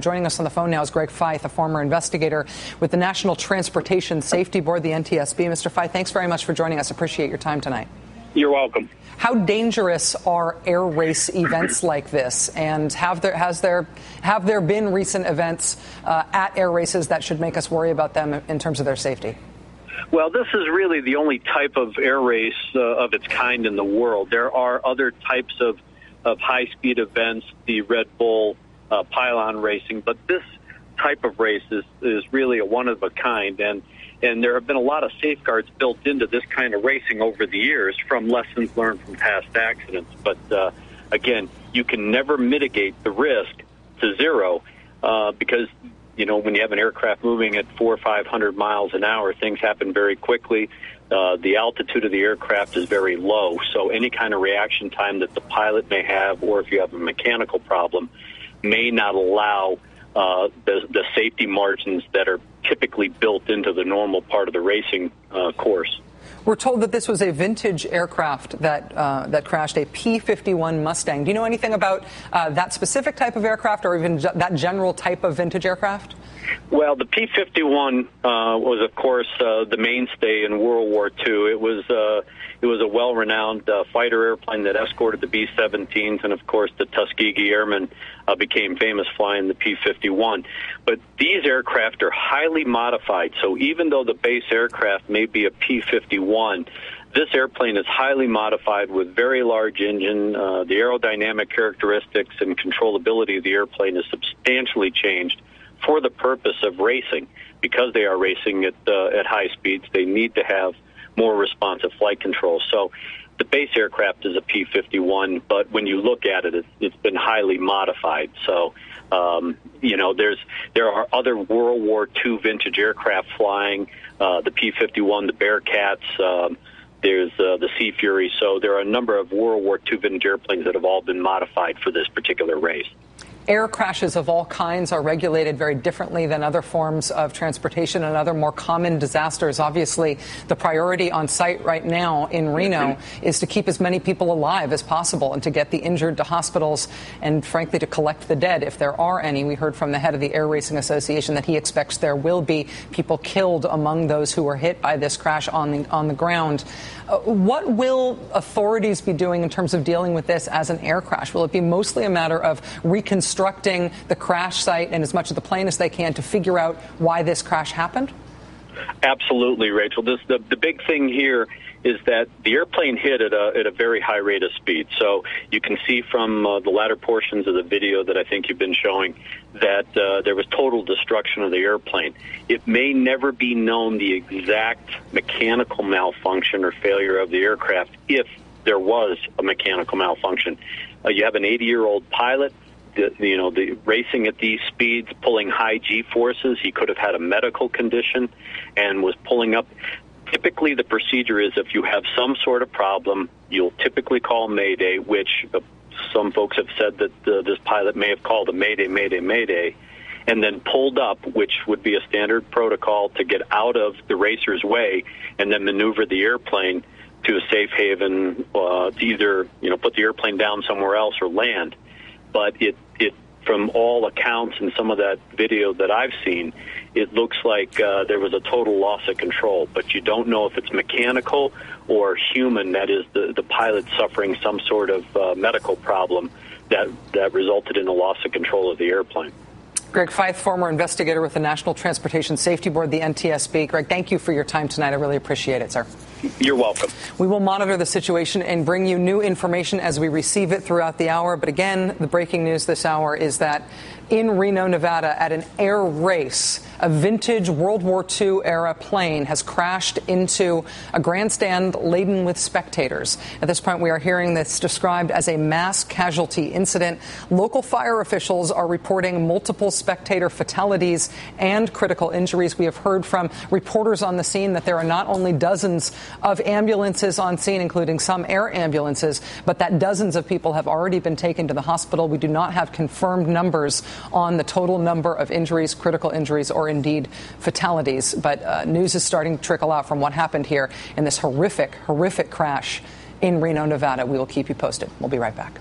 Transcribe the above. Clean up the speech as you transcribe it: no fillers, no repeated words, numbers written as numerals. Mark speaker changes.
Speaker 1: Joining us on the phone now is Greg Feith, a former investigator with the National Transportation Safety Board, the NTSB. Mr. Feith, thanks very much for joining us. Appreciate your time tonight.
Speaker 2: You're welcome.
Speaker 1: How dangerous are air race events like this? And have there been recent events at air races that should make us worry about them in terms of their safety?
Speaker 2: Well, this is really the only type of air race of its kind in the world. There are other types of high-speed events, the Red Bull pylon racing, but this type of race is really a one-of-a-kind, and there have been a lot of safeguards built into this kind of racing over the years from lessons learned from past accidents. But, again, you can never mitigate the risk to zero because, you know, when you have an aircraft moving at 400 or 500 miles an hour, things happen very quickly. The altitude of the aircraft is very low, so any kind of reaction time that the pilot may have, or if you have a mechanical problem, may not allow the safety margins that are typically built into the normal part of the racing course.
Speaker 1: We're told that this was a vintage aircraft that crashed, a P-51 Mustang. Do you know anything about that specific type of aircraft, or even that general type of vintage aircraft?
Speaker 2: Well, the P-51 was, of course, the mainstay in World War II. It was a well-renowned fighter airplane that escorted the B-17s, and, of course, the Tuskegee Airmen became famous flying the P-51. But these aircraft are highly modified, so even though the base aircraft may be a P-51, this airplane is highly modified with very large engine. The aerodynamic characteristics and controllability of the airplane is substantially changed for the purpose of racing. Because they are racing at high speeds, they need to have more responsive flight control. So the base aircraft is a P-51, but when you look at it, it's been highly modified. So, you know, there are other World War II vintage aircraft flying, the P-51, the Bearcats, there's the Sea Fury. So there are a number of World War II vintage airplanes that have all been modified for this particular race.
Speaker 1: Air crashes of all kinds are regulated very differently than other forms of transportation and other more common disasters. Obviously, the priority on site right now in Reno is to keep as many people alive as possible and to get the injured to hospitals and, frankly, to collect the dead if there are any. We heard from the head of the Air Racing Association that he expects there will be people killed among those who were hit by this crash on the ground. What will authorities be doing in terms of dealing with this as an air crash? Will it be mostly a matter of reconstructing the crash site and as much of the plane as they can to figure out why this crash happened?
Speaker 2: Absolutely, Rachel. The big thing here is that the airplane hit at a very high rate of speed. So you can see from the latter portions of the video that I think you've been showing that there was total destruction of the airplane. It may never be known the exact mechanical malfunction or failure of the aircraft if there was a mechanical malfunction. You have an 80-year-old pilot, the racing at these speeds, pulling high G-forces. He could have had a medical condition and was pulling up. Typically, the procedure is if you have some sort of problem, you'll typically call Mayday, which some folks have said that this pilot may have called a Mayday, Mayday, Mayday, and then pulled up, which would be a standard protocol to get out of the racer's way and then maneuver the airplane to a safe haven to either put the airplane down somewhere else or land. But it from all accounts and some of that video that I've seen, it looks like there was a total loss of control. But you don't know if it's mechanical or human, that is the pilot suffering some sort of medical problem that resulted in a loss of control of the airplane.
Speaker 1: Greg Feith, former investigator with the National Transportation Safety Board, the NTSB. Greg, thank you for your time tonight. I really appreciate it, sir.
Speaker 2: You're welcome.
Speaker 1: We will monitor the situation and bring you new information as we receive it throughout the hour. But again, the breaking news this hour is that in Reno, Nevada, at an air race, a vintage World War II era plane has crashed into a grandstand laden with spectators. At this point, we are hearing this described as a mass casualty incident. Local fire officials are reporting multiple spectator fatalities and critical injuries. We have heard from reporters on the scene that there are not only dozens of ambulances on scene, including some air ambulances, but that dozens of people have already been taken to the hospital. We do not have confirmed numbers on the total number of injuries, critical injuries, or indeed fatalities. But news is starting to trickle out from what happened here in this horrific crash in Reno, Nevada. We will keep you posted. We'll be right back.